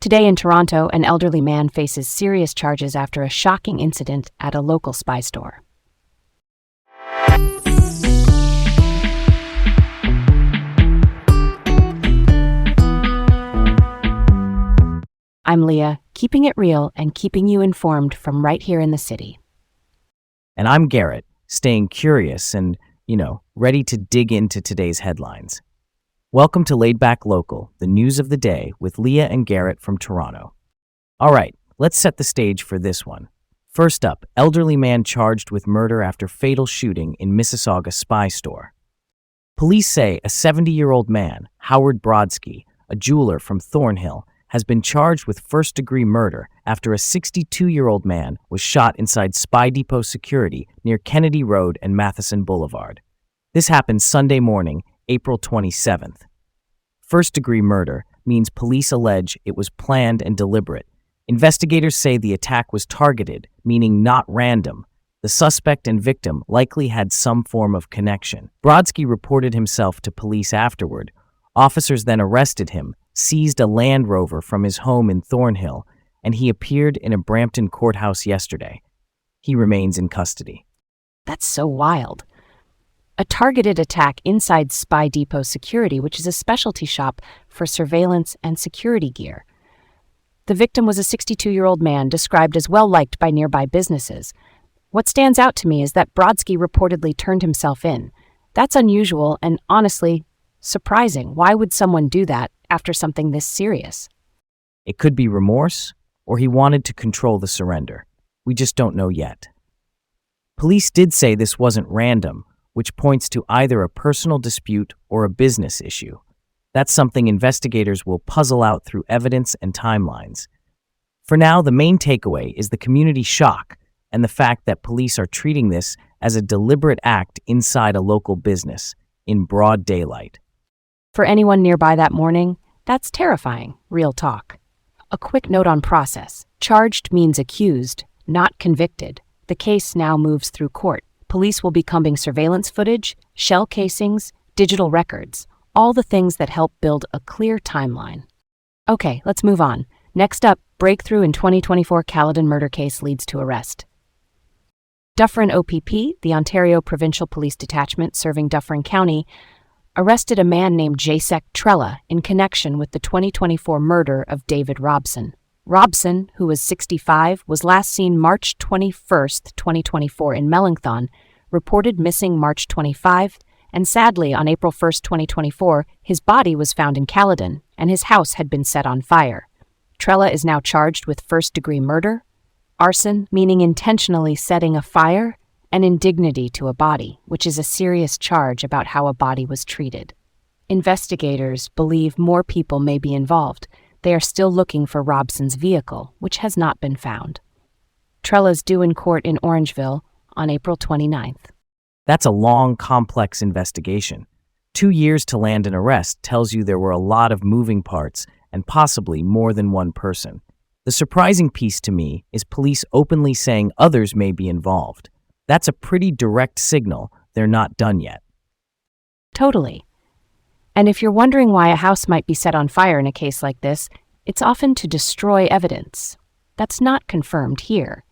Today in Toronto, an elderly man faces serious charges after a shocking incident at a local spy store. I'm Leah, keeping it real and keeping you informed from right here in the city. And I'm Garrett, staying curious and, ready to dig into today's headlines. Welcome to Laid Back Local, the news of the day with Leah and Garrett from Toronto. All right, let's set the stage for this one. First up, elderly man charged with murder after fatal shooting in Mississauga spy store. Police say a 70-year-old man, Howard Brodsky, a jeweler from Thornhill, has been charged with first-degree murder after a 62-year-old man was shot inside Spy Depot security near Kennedy Road and Matheson Boulevard. This happened Sunday morning, April 27th. First-degree murder means police allege it was planned and deliberate. Investigators say the attack was targeted, meaning not random. The suspect and victim likely had some form of connection. Brodsky reported himself to police afterward. Officers then arrested him, seized a Land Rover from his home in Thornhill, and he appeared in a Brampton courthouse yesterday. He remains in custody. That's so wild. A targeted attack inside Spy Depot Security, which is a specialty shop for surveillance and security gear. The victim was a 62-year-old man described as well-liked by nearby businesses. What stands out to me is that Brodsky reportedly turned himself in. That's unusual and, honestly, surprising. Why would someone do that after something this serious? It could be remorse, or he wanted to control the surrender. We just don't know yet. Police did say this wasn't random, which points to either a personal dispute or a business issue. That's something investigators will puzzle out through evidence and timelines. For now, the main takeaway is the community shock and the fact that police are treating this as a deliberate act inside a local business, in broad daylight. For anyone nearby that morning, that's terrifying, real talk. A quick note on process. Charged means accused, not convicted. The case now moves through court. Police will be combing surveillance footage, shell casings, digital records, all the things that help build a clear timeline. Okay, let's move on. Next up, breakthrough in 2024 Caledon murder case leads to arrest. Dufferin OPP, the Ontario Provincial Police Detachment serving Dufferin County, arrested a man named Jacek Trella in connection with the 2024 murder of David Robson. Robson, who was 65, was last seen March 21, 2024 in Melanchthon, reported missing March 25, and sadly on April 1, 2024, his body was found in Caledon, and his house had been set on fire. Trella is now charged with first-degree murder, arson, meaning intentionally setting a fire, and indignity to a body, which is a serious charge about how a body was treated. Investigators believe more people may be involved. They are still looking for Robson's vehicle, which has not been found. Trella's due in court in Orangeville on April 29th. That's a long, complex investigation. 2 years to land an arrest tells you there were a lot of moving parts and possibly more than one person. The surprising piece to me is police openly saying others may be involved. That's a pretty direct signal they're not done yet. Totally. And if you're wondering why a house might be set on fire in a case like this, it's often to destroy evidence. That's not confirmed here.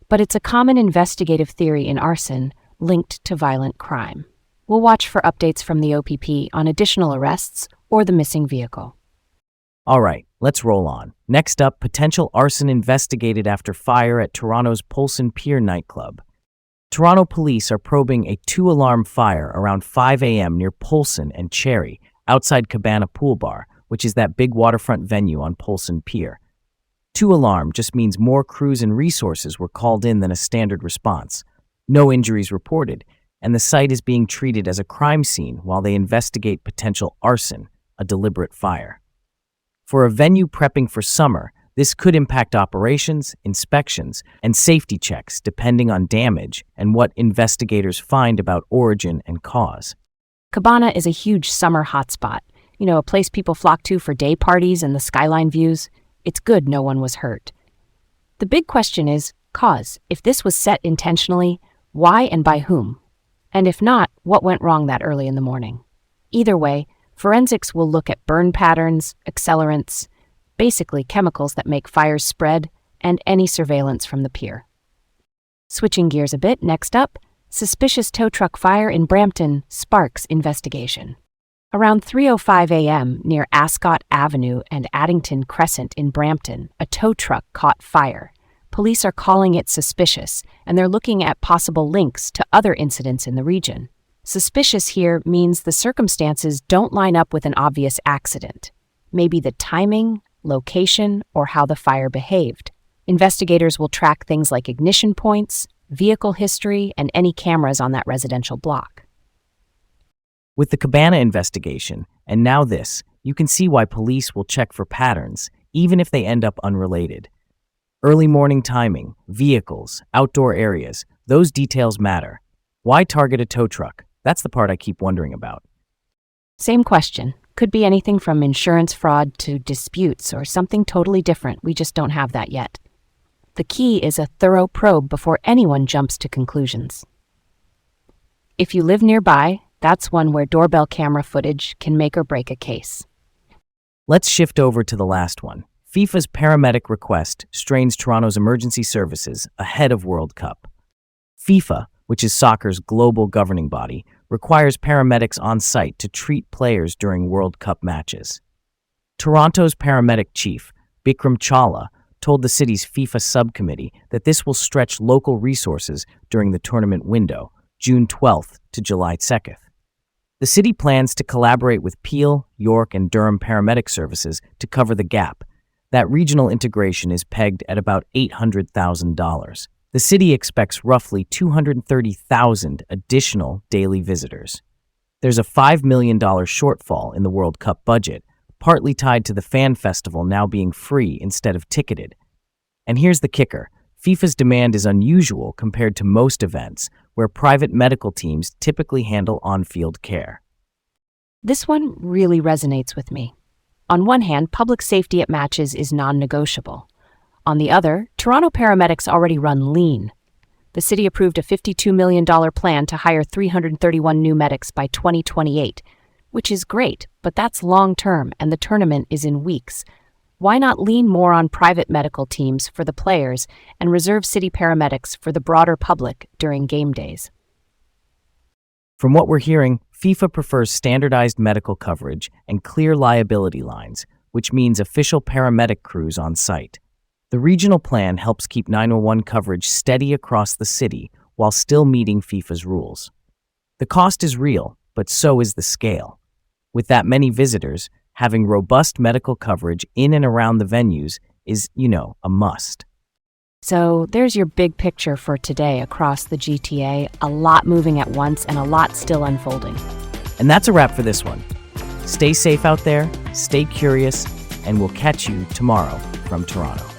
But it's a common investigative theory in arson linked to violent crime. We'll watch for updates from the OPP on additional arrests or the missing vehicle. All right, let's roll on. Next up, potential arson investigated after fire at Toronto's Polson Pier nightclub. Toronto police are probing a 2-alarm fire around 5 a.m. near Polson and Cherry, outside Cabana Pool Bar, which is that big waterfront venue on Polson Pier. 2-alarm just means more crews and resources were called in than a standard response. No injuries reported, and the site is being treated as a crime scene while they investigate potential arson, a deliberate fire. For a venue prepping for summer, this could impact operations, inspections, and safety checks depending on damage and what investigators find about origin and cause. Cabana is a huge summer hotspot, a place people flock to for day parties and the skyline views. It's good no one was hurt. The big question is cause. If this was set intentionally, why and by whom? And if not, what went wrong that early in the morning? Either way, forensics will look at burn patterns, accelerants, basically chemicals that make fires spread, and any surveillance from the pier. Switching gears a bit, next up, suspicious tow truck fire in Brampton sparks investigation. Around 3:05 a.m. near Ascot Avenue and Addington Crescent in Brampton, a tow truck caught fire. Police are calling it suspicious, and they're looking at possible links to other incidents in the region. Suspicious here means the circumstances don't line up with an obvious accident. Maybe the timing, location, or how the fire behaved. Investigators will track things like ignition points, vehicle history, and any cameras on that residential block. With the Cabana investigation, and now this, you can see why police will check for patterns, even if they end up unrelated. Early morning timing, vehicles, outdoor areas, those details matter. Why target a tow truck? That's the part I keep wondering about. Same question. Could be anything from insurance fraud to disputes or something totally different. We just don't have that yet. The key is a thorough probe before anyone jumps to conclusions. If you live nearby, that's one where doorbell camera footage can make or break a case. Let's shift over to the last one. FIFA's paramedic request strains Toronto's emergency services ahead of World Cup. FIFA, which is soccer's global governing body, requires paramedics on site to treat players during World Cup matches. Toronto's paramedic chief, Bikram Chawla, told the city's FIFA subcommittee that this will stretch local resources during the tournament window, June 12th to July 2nd. The city plans to collaborate with Peel, York, and Durham paramedic services to cover the gap. That regional integration is pegged at about $800,000. The city expects roughly 230,000 additional daily visitors. There's a $5 million shortfall in the World Cup budget, partly tied to the fan festival now being free instead of ticketed. And here's the kicker. FIFA's demand is unusual compared to most events, where private medical teams typically handle on-field care. This one really resonates with me. On one hand, public safety at matches is non-negotiable. On the other, Toronto paramedics already run lean. The city approved a $52 million plan to hire 331 new medics by 2028, which is great, but that's long-term and the tournament is in weeks. Why not lean more on private medical teams for the players and reserve city paramedics for the broader public during game days? From what we're hearing, FIFA prefers standardized medical coverage and clear liability lines, which means official paramedic crews on site. The regional plan helps keep 911 coverage steady across the city while still meeting FIFA's rules. The cost is real, but so is the scale. With that many visitors, having robust medical coverage in and around the venues is, a must. So there's your big picture for today across the GTA, a lot moving at once and a lot still unfolding. And that's a wrap for this one. Stay safe out there, stay curious, and we'll catch you tomorrow from Toronto.